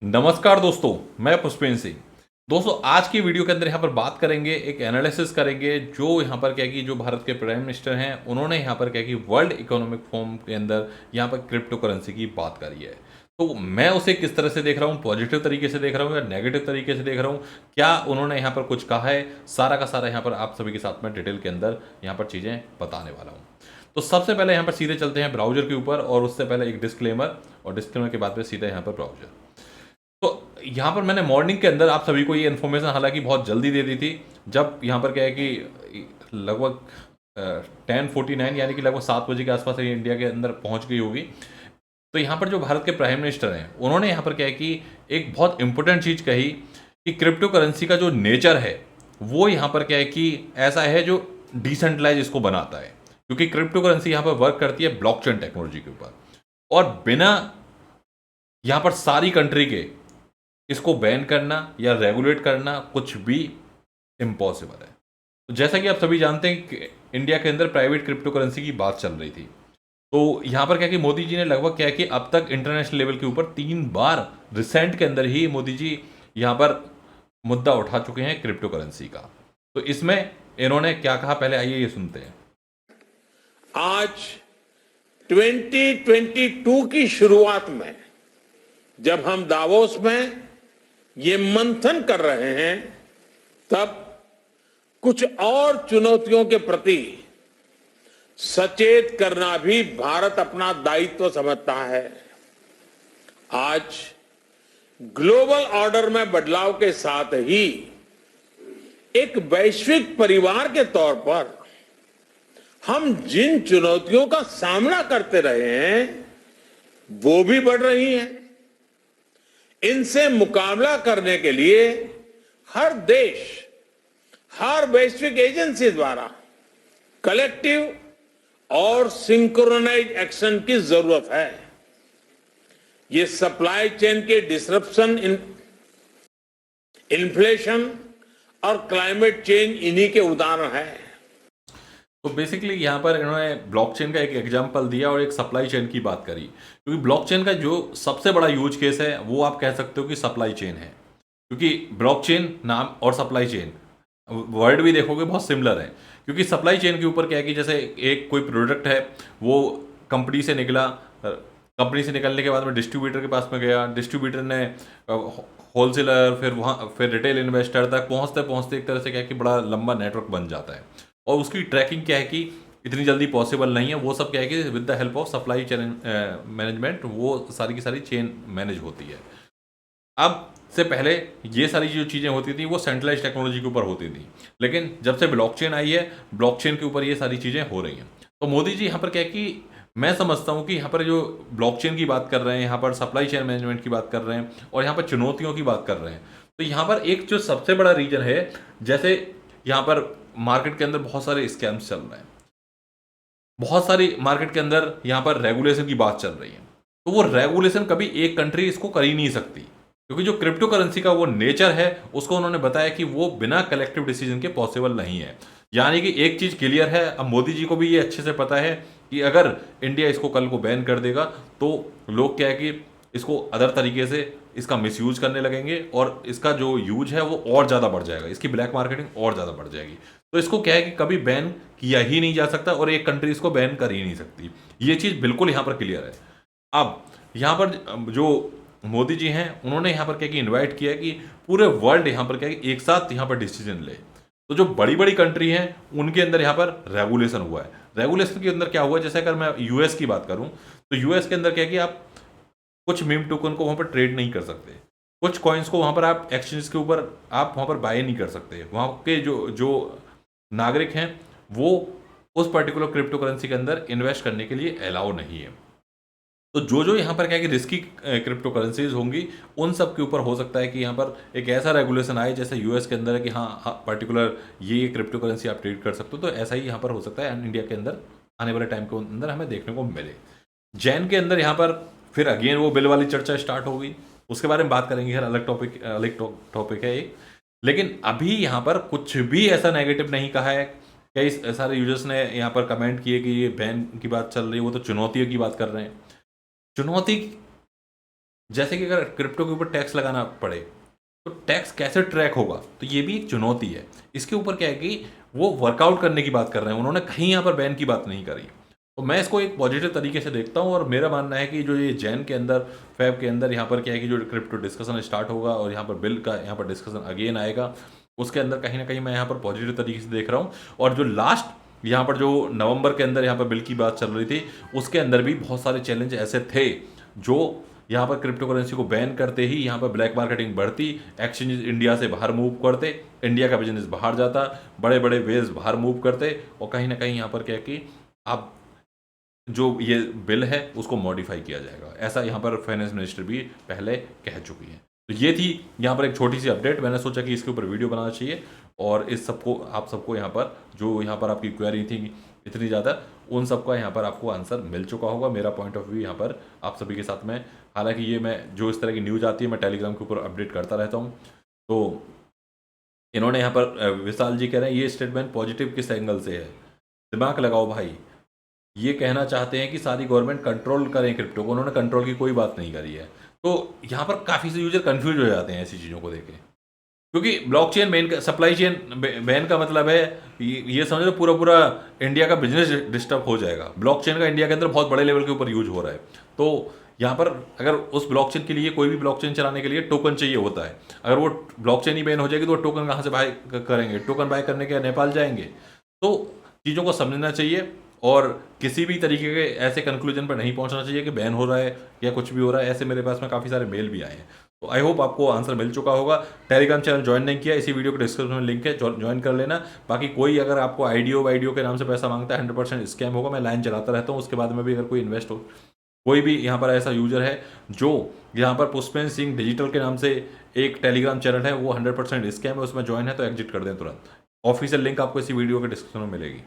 नमस्कार दोस्तों, मैं पुष्पेंद्र सिंह। दोस्तों, आज की वीडियो के अंदर यहाँ पर बात करेंगे, एक एनालिसिस करेंगे जो यहाँ पर क्या है कि जो भारत के प्राइम मिनिस्टर हैं उन्होंने यहाँ पर क्या है कि वर्ल्ड इकोनॉमिक फोरम के अंदर यहाँ पर क्रिप्टो करेंसी की बात करी है। तो मैं उसे किस तरह से देख रहा हूँ, पॉजिटिव तरीके से देख रहा हूँ या नेगेटिव तरीके से देख रहा हूँ, क्या उन्होंने यहाँ पर कुछ कहा है, सारा का सारा यहाँ पर आप सभी के साथ में डिटेल के अंदर यहाँ पर चीज़ें बताने वाला हूँ। तो सबसे पहले यहाँ पर सीधे चलते हैं ब्राउजर के ऊपर, और उससे पहले एक डिस्क्लेमर, और डिस्क्लेमर के बाद में सीधे यहाँ पर ब्राउजर। तो यहाँ पर मैंने मॉर्निंग के अंदर आप सभी को ये इन्फॉर्मेशन हालांकि बहुत जल्दी दे दी थी, जब यहाँ पर क्या है कि लगभग 10:49 यानी कि लगभग 7 बजे के आसपास ये इंडिया के अंदर पहुँच गई होगी। तो यहाँ पर जो भारत के प्राइम मिनिस्टर हैं उन्होंने यहाँ पर क्या है कि एक बहुत इंपॉर्टेंट चीज़ कही कि क्रिप्टो करेंसी का जो नेचर है वो यहाँ पर क्या है कि ऐसा है जो डिसेंट्रलाइज इसको बनाता है, क्योंकि क्रिप्टो करेंसी यहाँ पर वर्क करती है ब्लॉकचेन टेक्नोलॉजी के ऊपर, और बिना यहाँ पर सारी कंट्री के इसको बैन करना या रेगुलेट करना कुछ भी इम्पॉसिबल है। तो जैसा कि आप सभी जानते हैं कि इंडिया के अंदर प्राइवेट क्रिप्टो करेंसी की बात चल रही थी, तो यहाँ पर क्या कि मोदी जी ने लगभग क्या कि अब तक इंटरनेशनल लेवल के ऊपर 3 बार रिसेंट के अंदर ही मोदी जी यहाँ पर मुद्दा उठा चुके हैं क्रिप्टो करेंसी का। तो इसमें इन्होंने क्या कहा, पहले आइए ये सुनते हैं। आज 2022 की शुरुआत में जब हम दावोस में ये मंथन कर रहे हैं, तब कुछ और चुनौतियों के प्रति सचेत करना भी भारत अपना दायित्व समझता है। आज ग्लोबल ऑर्डर में बदलाव के साथ ही एक वैश्विक परिवार के तौर पर हम जिन चुनौतियों का सामना करते रहे हैं वो भी बढ़ रही हैं। इनसे मुकाबला करने के लिए हर देश, हर वैश्विक एजेंसी द्वारा कलेक्टिव और सिंक्रोनाइज एक्शन की जरूरत है। ये सप्लाई चेन के डिसरप्शन, इन्फ्लेशन और क्लाइमेट चेंज इन्हीं के उदाहरण हैं। तो बेसिकली यहाँ पर इन्होंने ब्लॉकचेन का एक एग्जांपल दिया और एक सप्लाई चेन की बात करी, क्योंकि ब्लॉकचेन का जो सबसे बड़ा यूज केस है वो आप कह सकते हो कि सप्लाई चेन है, क्योंकि ब्लॉकचेन नाम और सप्लाई चेन वर्ड भी देखोगे बहुत सिमिलर है। क्योंकि सप्लाई चेन के ऊपर क्या है कि जैसे एक कोई प्रोडक्ट है, वो कंपनी से निकला, कंपनी से निकलने के बाद में डिस्ट्रीब्यूटर के पास में गया, डिस्ट्रीब्यूटर ने होलसेलर, फिर वहाँ फिर रिटेल इन्वेस्टर तक पहुँचते पहुँचते एक तरह से क्या है कि बड़ा लंबा नेटवर्क बन जाता है, और उसकी ट्रैकिंग क्या है कि इतनी जल्दी पॉसिबल नहीं है। वो सब क्या है कि with the help of supply chain management वो सारी की सारी चेन मैनेज होती है। अब से पहले ये सारी जो चीज़ें होती थी वो सेंट्रलाइज टेक्नोलॉजी के ऊपर होती थी, लेकिन जब से ब्लॉकचेन आई है, ब्लॉकचेन के ऊपर ये सारी चीज़ें हो रही हैं। तो मोदी जी यहाँ पर क्या है कि मैं समझता हूँ कि यहाँ पर जो ब्लॉकचेन की बात कर रहे हैं, यहाँ पर सप्लाई चेन मैनेजमेंट की बात कर रहे हैं, और यहाँ पर चुनौतियों की बात कर रहे हैं। तो यहाँ पर एक जो सबसे बड़ा रीजन है, जैसे यहाँ पर मार्केट के अंदर बहुत सारे स्कैम्स चल रहे हैं, बहुत सारी मार्केट के अंदर यहाँ पर रेगुलेशन की बात चल रही है। तो वो रेगुलेशन कभी एक कंट्री इसको कर ही नहीं सकती, क्योंकि जो क्रिप्टो करेंसी का वो नेचर है उसको उन्होंने बताया कि वो बिना कलेक्टिव डिसीजन के पॉसिबल नहीं है। यानी कि एक चीज़ क्लियर है, अब मोदी जी को भी ये अच्छे से पता है कि अगर इंडिया इसको कल को बैन कर देगा तो लोग क्या है कि इसको अदर तरीके से इसका मिसयूज करने लगेंगे, और इसका जो यूज है वो और ज़्यादा बढ़ जाएगा, इसकी ब्लैक मार्केटिंग और ज़्यादा बढ़ जाएगी। तो इसको क्या है कि कभी बैन किया ही नहीं जा सकता, और एक कंट्री इसको बैन कर ही नहीं सकती। ये चीज़ बिल्कुल यहाँ पर क्लियर है। अब यहाँ पर जो मोदी जी हैं उन्होंने यहाँ पर क्या कि इनवाइट किया कि पूरे वर्ल्ड यहाँ पर क्या कि एक साथ यहाँ पर डिसीजन ले। तो जो बड़ी बड़ी कंट्री हैं उनके अंदर यहाँ पर रेगुलेशन हुआ है। रेगुलेशन के अंदर क्या हुआ है, जैसे अगर मैं यूएस की बात करूँ तो यूएस के अंदर क्या है कि आप कुछ मीम टोकन को वहाँ पर ट्रेड नहीं कर सकते, कुछ कॉइन्स को वहाँ पर आप एक्सचेंज के ऊपर आप वहाँ पर बाय नहीं कर सकते। वहाँ के जो जो नागरिक हैं वो उस पर्टिकुलर क्रिप्टो करेंसी के अंदर इन्वेस्ट करने के लिए अलाउ नहीं है। तो जो जो यहाँ पर क्या है कि रिस्की क्रिप्टो करेंसीज होंगी उन सब के ऊपर हो सकता है कि यहाँ पर एक ऐसा रेगुलेशन आए जैसे यूएस के अंदर है कि हाँ पर्टिकुलर ये क्रिप्टो करेंसी आप ट्रेड कर सकते हो। तो ऐसा ही यहाँ पर हो सकता है एंड इंडिया के अंदर आने वाले टाइम के अंदर हमें देखने को मिले। जैन के अंदर यहाँ पर फिर अगेन वो बिल वाली चर्चा स्टार्ट हो गई, उसके बारे में बात करेंगे, अलग टॉपिक है एक। लेकिन अभी यहाँ पर कुछ भी ऐसा नेगेटिव नहीं कहा है। कई सारे यूजर्स ने यहाँ पर कमेंट किए कि ये बैन की बात चल रही है, वो तो चुनौतियों की बात कर रहे हैं। चुनौती जैसे कि अगर क्रिप्टो के ऊपर टैक्स लगाना पड़े तो टैक्स कैसे ट्रैक होगा, तो ये भी एक चुनौती है। इसके ऊपर क्या है कि वो वर्कआउट करने की बात कर रहे हैं, उन्होंने कहीं यहाँ पर बैन की बात नहीं करी। तो मैं इसको एक पॉजिटिव तरीके से देखता हूँ और मेरा मानना है कि जो ये जैन के अंदर, फैब के अंदर यहाँ पर क्या है कि जो क्रिप्टो डिस्कशन स्टार्ट होगा और यहाँ पर बिल का यहाँ पर डिस्कशन अगेन आएगा, उसके अंदर कहीं ना कहीं मैं यहाँ पर पॉजिटिव तरीके से देख रहा हूँ। और जो लास्ट यहाँ पर जो नवंबर के अंदर यहाँ पर बिल की बात चल रही थी, उसके अंदर भी बहुत सारे चैलेंज ऐसे थे जो यहाँ पर क्रिप्टो करेंसी को बैन करते ही यहाँ पर ब्लैक मार्केटिंग बढ़ती, एक्सचेंजेस इंडिया से बाहर मूव करते, इंडिया का बिजनेस बाहर जाता, बड़े बड़े वेज बाहर मूव करते, और कहीं ना कहीं यहाँ पर क्या है कि आप जो ये बिल है उसको मॉडिफाई किया जाएगा, ऐसा यहाँ पर फाइनेंस मिनिस्टर भी पहले कह चुकी है। तो ये थी यहाँ पर एक छोटी सी अपडेट, मैंने सोचा कि इसके ऊपर वीडियो बनाना चाहिए और इस सबको आप सबको यहाँ पर जो यहाँ पर आपकी क्वेरी थी इतनी ज़्यादा, उन सबका यहाँ पर आपको आंसर मिल चुका होगा। मेरा पॉइंट ऑफ व्यू यहाँ पर आप सभी के साथ में, हालांकि ये मैं जो इस तरह की न्यूज़ आती है मैं टेलीग्राम के ऊपर अपडेट करता रहता हूँ। तो इन्होंने यहाँ पर विशाल जी कह रहे हैं ये स्टेटमेंट पॉजिटिव किस एंगल से है, दिमाग लगाओ भाई। ये कहना चाहते हैं कि सारी गवर्नमेंट कंट्रोल करें क्रिप्टो को, उन्होंने कंट्रोल की कोई बात नहीं करी है। तो यहाँ पर काफ़ी से यूजर कंफ्यूज हो जाते हैं ऐसी चीज़ों को देखें, क्योंकि ब्लॉकचेन बैन का, सप्लाई चेन बैन का मतलब है ये समझ लो पूरा पूरा इंडिया का बिजनेस डिस्टर्ब हो जाएगा। ब्लॉकचेन का इंडिया के अंदर बहुत बड़े लेवल के ऊपर यूज हो रहा है। तो यहाँ पर अगर उस ब्लॉकचेन के लिए, कोई भी ब्लॉकचेन चलाने के लिए टोकन चाहिए होता है, अगर वो ब्लॉकचेन ही बैन हो जाएगी तो वो टोकन कहाँ से बाय करेंगे, टोकन बाय करने के नेपाल जाएंगे। तो चीज़ों को समझना चाहिए और किसी भी तरीके के ऐसे कंक्लूजन पर नहीं पहुंचना चाहिए कि बैन हो रहा है या कुछ भी हो रहा है। ऐसे मेरे पास में काफ़ी सारे मेल भी आए हैं। तो आई होप आपको आंसर मिल चुका होगा। टेलीग्राम चैनल ज्वाइन नहीं किया, इसी वीडियो के डिस्क्रिप्शन में लिंक है, ज्वाइन कर लेना। बाकी कोई अगर आपको आईडियो के नाम से पैसा मांगता है 100% स्कैम होगा। मैं लाइन चलाता रहता हूँ, उसके बाद में भी अगर कोई इन्वेस्ट हो, कोई भी यहाँ पर ऐसा यूजर है जो यहाँ पर पुष्पेंद्र सिंह डिजिटल के नाम से एक टेलीग्राम चैनल है, वो 100% स्कैम है, उसमें ज्वाइन है तो एग्जिट कर दें तुरंत। ऑफिशियल लिंक आपको इसी वीडियो के डिस्क्रिप्शन में मिलेगी।